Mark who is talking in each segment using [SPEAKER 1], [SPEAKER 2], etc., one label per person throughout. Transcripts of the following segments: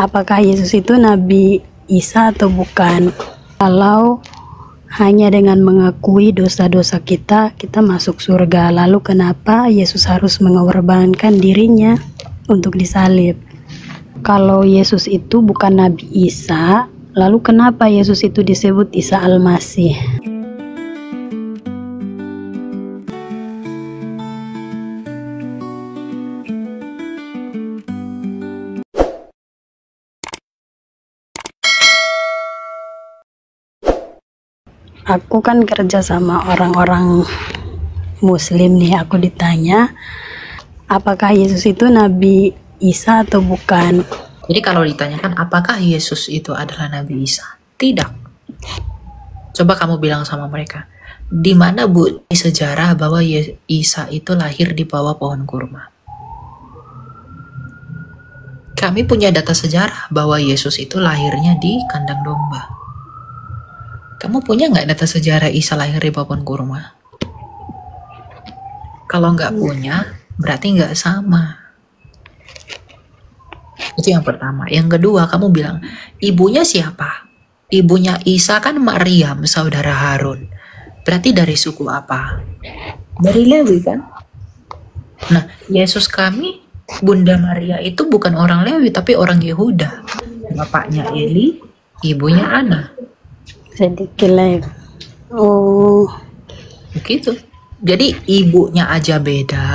[SPEAKER 1] apakah Yesus itu Nabi Isa atau bukan? Kalau hanya dengan mengakui dosa-dosa kita, kita masuk surga. Lalu kenapa Yesus harus mengorbankan dirinya untuk disalib? Kalau Yesus itu bukan Nabi Isa, lalu kenapa Yesus itu disebut Isa Al-Masih? Aku kan kerja sama orang-orang Muslim nih, aku ditanya apakah Yesus itu Nabi Isa atau bukan.
[SPEAKER 2] Jadi kalau ditanyakan apakah Yesus itu adalah Nabi Isa? Tidak. Coba kamu bilang sama mereka, di mana bu di sejarah bahwa Isa itu lahir di bawah pohon kurma? Kami punya data sejarah bahwa Yesus itu lahirnya di kandang domba. Kamu punya nggak data sejarah Isa lahir di bawah pohon kurma? Kalau nggak punya, berarti nggak sama. Itu yang pertama. Yang kedua, kamu bilang, ibunya siapa? Ibunya Isa kan Maryam, saudara Harun. Berarti dari suku apa? Dari Lewi kan? Nah, Yesus kami, Bunda Maria itu bukan orang Lewi, tapi orang Yehuda. Bapaknya Eli, ibunya Ana.
[SPEAKER 1] Sedikit lain. Oh,
[SPEAKER 2] Begitu. Jadi ibunya aja beda,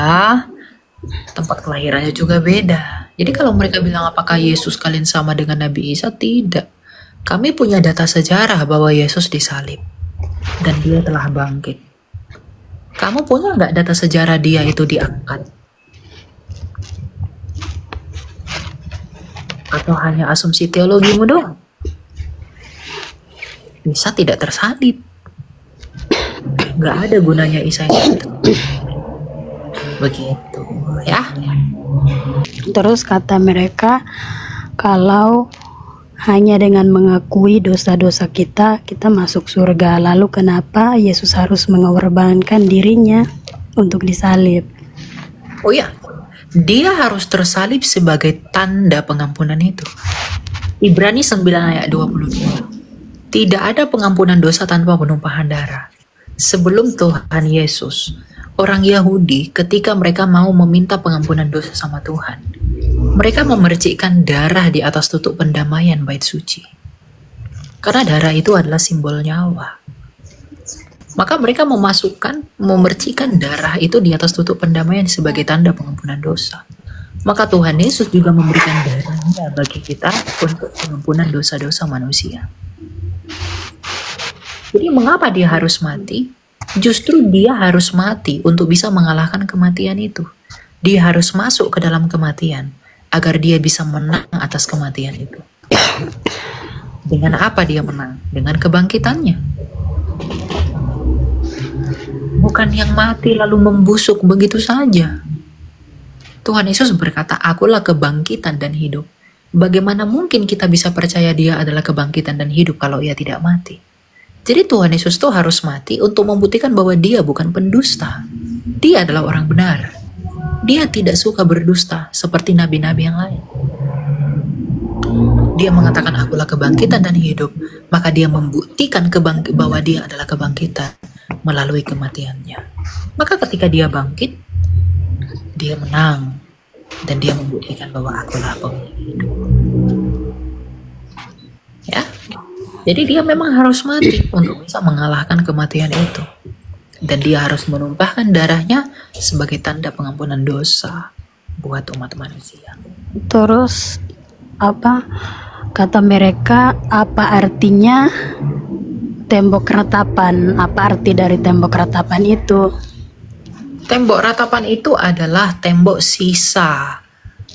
[SPEAKER 2] tempat kelahirannya juga beda. Jadi kalau mereka bilang apakah Yesus kalian sama dengan Nabi Isa, tidak. Kami punya data sejarah bahwa Yesus disalib dan dia telah bangkit. Kamu punya nggak data sejarah dia itu diangkat? Atau hanya asumsi teologimu doang? Isa tidak tersalib. Nggak ada gunanya Isa itu. Begitu ya.
[SPEAKER 1] terus kata mereka kalau hanya dengan mengakui dosa-dosa kita, kita masuk surga. Lalu kenapa Yesus harus mengorbankan dirinya untuk disalib?
[SPEAKER 2] Oh ya, dia harus tersalib sebagai tanda pengampunan itu. Ibrani 9 ayat 22. Tidak ada pengampunan dosa tanpa penumpahan darah. Sebelum Tuhan Yesus, orang Yahudi ketika mereka mau meminta pengampunan dosa sama Tuhan, mereka memercikkan darah di atas tutup pendamaian bait suci. Karena darah itu adalah simbol nyawa. Maka mereka memercikkan darah itu di atas tutup pendamaian sebagai tanda pengampunan dosa. Maka Tuhan Yesus juga memberikan darahnya bagi kita untuk pengampunan dosa-dosa manusia. Jadi mengapa dia harus mati? Justru dia harus mati untuk bisa mengalahkan kematian itu. Dia harus masuk ke dalam kematian agar dia bisa menang atas kematian itu. Dengan apa dia menang? Dengan kebangkitannya. Bukan yang mati lalu membusuk begitu saja. Tuhan Yesus berkata, akulah kebangkitan dan hidup. Bagaimana mungkin kita bisa percaya dia adalah kebangkitan dan hidup kalau ia tidak mati? Jadi Tuhan Yesus tuh harus mati untuk membuktikan bahwa dia bukan pendusta. Dia adalah orang benar. Dia tidak suka berdusta seperti nabi-nabi yang lain. Dia mengatakan akulah kebangkitan dan hidup, maka dia membuktikan bahwa dia adalah kebangkitan melalui kematiannya. Maka ketika dia bangkit, dia menang dan dia membuktikan bahwa akulah pemilik hidup. Ya. Jadi dia memang harus mati untuk bisa mengalahkan kematian itu. Dan dia harus menumpahkan darahnya sebagai tanda pengampunan dosa buat umat manusia.
[SPEAKER 1] Terus apa kata mereka, apa artinya tembok ratapan? Apa arti dari tembok ratapan itu?
[SPEAKER 2] Tembok ratapan itu adalah tembok sisa.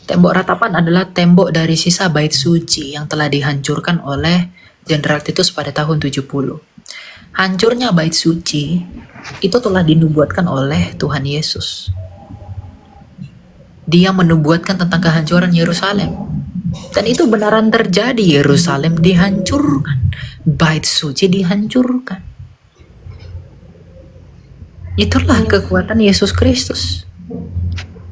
[SPEAKER 2] Tembok ratapan adalah tembok dari sisa bait suci yang telah dihancurkan oleh Jenderal Titus pada tahun 70. Hancurnya bait suci itu telah dinubuatkan oleh Tuhan Yesus. Dia menubuatkan tentang kehancuran Yerusalem. Dan itu benaran terjadi. Yerusalem dihancurkan. Bait suci dihancurkan. Itulah kekuatan Yesus Kristus.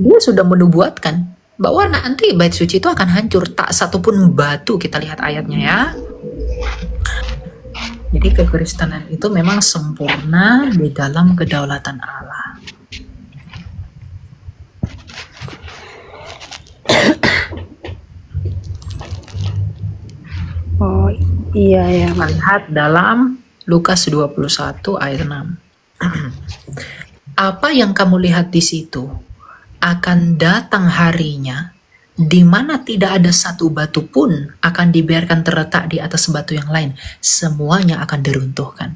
[SPEAKER 2] Dia sudah menubuatkan bahwa nanti bait suci itu akan hancur, tak satupun batu. Kita lihat ayatnya ya. Jadi kekristenan itu memang sempurna di dalam kedaulatan Allah.
[SPEAKER 1] Oh iya ya.
[SPEAKER 2] Kita lihat dalam Lukas 21 ayat 6. Apa yang kamu lihat di situ? Akan datang harinya di mana tidak ada satu batu pun akan dibiarkan terletak di atas batu yang lain. Semuanya akan diruntuhkan.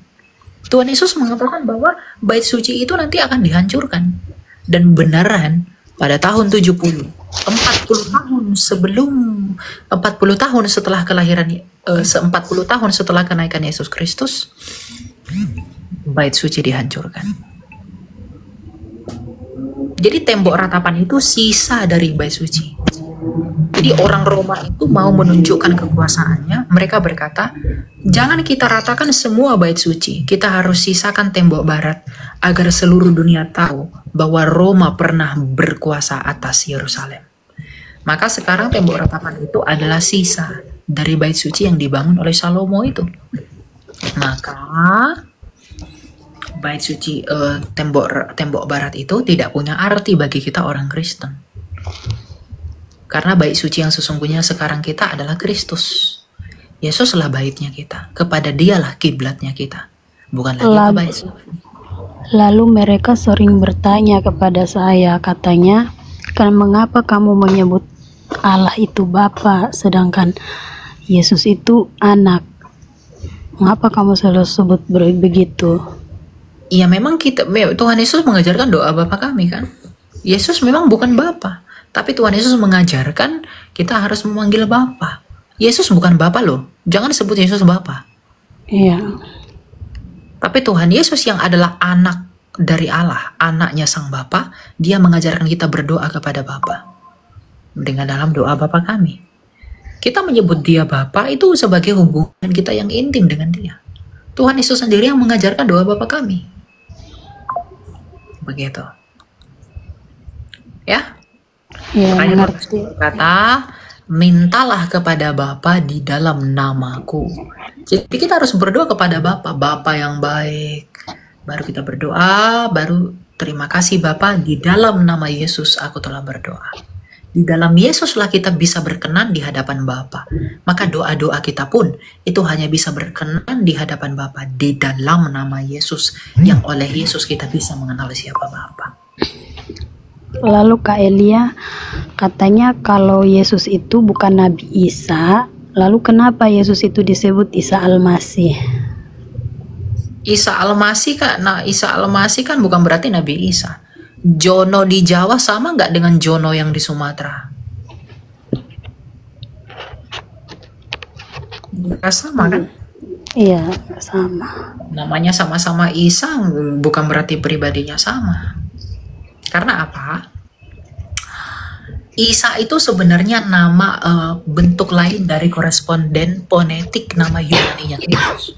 [SPEAKER 2] Tuhan Yesus mengatakan bahwa bait suci itu nanti akan dihancurkan. Dan beneran pada tahun 70, 40 tahun sebelum 40 tahun setelah kelahiran 40 tahun setelah kenaikan Yesus Kristus, bait suci dihancurkan. Jadi tembok ratapan itu sisa dari bait suci. Jadi orang Roma itu mau menunjukkan kekuasaannya. Mereka berkata, jangan kita ratakan semua bait suci. Kita harus sisakan tembok barat agar seluruh dunia tahu bahwa Roma pernah berkuasa atas Yerusalem. Maka sekarang tembok ratapan itu adalah sisa dari bait suci yang dibangun oleh Salomo itu. Maka bait suci tembok barat itu tidak punya arti bagi kita orang Kristen. Karena bait suci yang sesungguhnya sekarang kita adalah Kristus. Yesuslah baitnya kita. Kepada Dialah kiblatnya kita. Bukan lagi ke bait suci.
[SPEAKER 1] Lalu mereka sering bertanya kepada saya, katanya, mengapa kamu menyebut Allah itu Bapa, sedangkan Yesus itu anak? Mengapa kamu selalu sebut begitu?
[SPEAKER 2] Ya memang Tuhan Yesus mengajarkan doa Bapa kami kan. Yesus memang bukan Bapa, tapi Tuhan Yesus mengajarkan kita harus memanggil Bapa. Yesus bukan Bapa loh. Jangan sebut Yesus Bapa.
[SPEAKER 1] Iya.
[SPEAKER 2] Tapi Tuhan Yesus yang adalah anak dari Allah, anaknya Sang Bapa, Dia mengajarkan kita berdoa kepada Bapa. Dengan dalam doa Bapa kami. Kita menyebut Dia Bapa itu sebagai hubungan kita yang intim dengan Dia. Tuhan Yesus sendiri yang mengajarkan doa Bapa kami. Begitu. Ya?
[SPEAKER 1] Iya,
[SPEAKER 2] Makanya
[SPEAKER 1] mengerti.
[SPEAKER 2] kata, mintalah kepada Bapa di dalam namaku. Jadi kita harus berdoa kepada Bapa, Bapa yang baik. Baru kita berdoa, baru terima kasih Bapa, di dalam nama Yesus aku telah berdoa. Di dalam Yesuslah kita bisa berkenan di hadapan Bapa. Maka doa-doa kita pun itu hanya bisa berkenan di hadapan Bapa di dalam nama Yesus, yang oleh Yesus kita bisa mengenal siapa Bapa.
[SPEAKER 1] Lalu Kak Elia katanya kalau Yesus itu bukan Nabi Isa, lalu kenapa Yesus itu disebut Isa Al-Masih?
[SPEAKER 2] Isa Al-Masih kan, Isa Al-Masih kan bukan berarti Nabi Isa. Jono di Jawa sama nggak dengan Jono yang di Sumatera? Nggak sama kan?
[SPEAKER 1] Iya, sama.
[SPEAKER 2] Namanya sama-sama Isa, bukan berarti pribadinya sama. Karena apa? Isa itu sebenarnya nama bentuk lain dari koresponden fonetik nama Yunani-nya Kristus.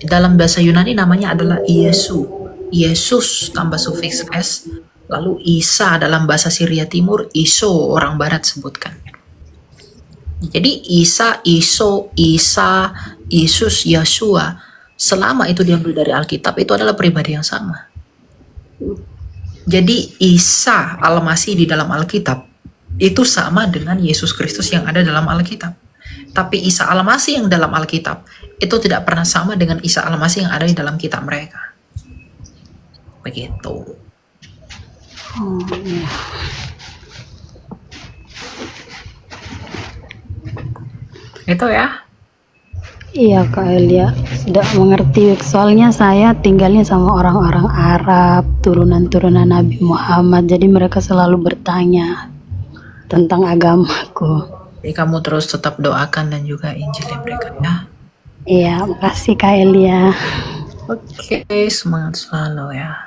[SPEAKER 2] Dalam bahasa Yunani namanya adalah Yesu. Yesus tambah sufiks S. Lalu Isa dalam bahasa Syria Timur, Iso orang Barat sebutkan. Jadi Isa, Iso, Isa, Yesus, Yeshua, selama itu diambil dari Alkitab, itu adalah pribadi yang sama. Jadi Isa Al-Masih di dalam Alkitab itu sama dengan Yesus Kristus yang ada dalam Alkitab. Tapi Isa Al-Masih yang dalam Alkitab itu tidak pernah sama dengan Isa Al-Masih yang ada di dalam kitab mereka. Begitu.
[SPEAKER 1] Iya.
[SPEAKER 2] Itu ya.
[SPEAKER 1] Iya Kak Elia, sudah mengerti. Soalnya saya tinggalnya sama orang-orang Arab, turunan-turunan Nabi Muhammad. Jadi mereka selalu bertanya tentang agamaku.
[SPEAKER 2] Jadi kamu terus tetap doakan dan juga injilin mereka ya.
[SPEAKER 1] Iya, makasih Kak Elia.
[SPEAKER 2] Oke, semangat selalu ya.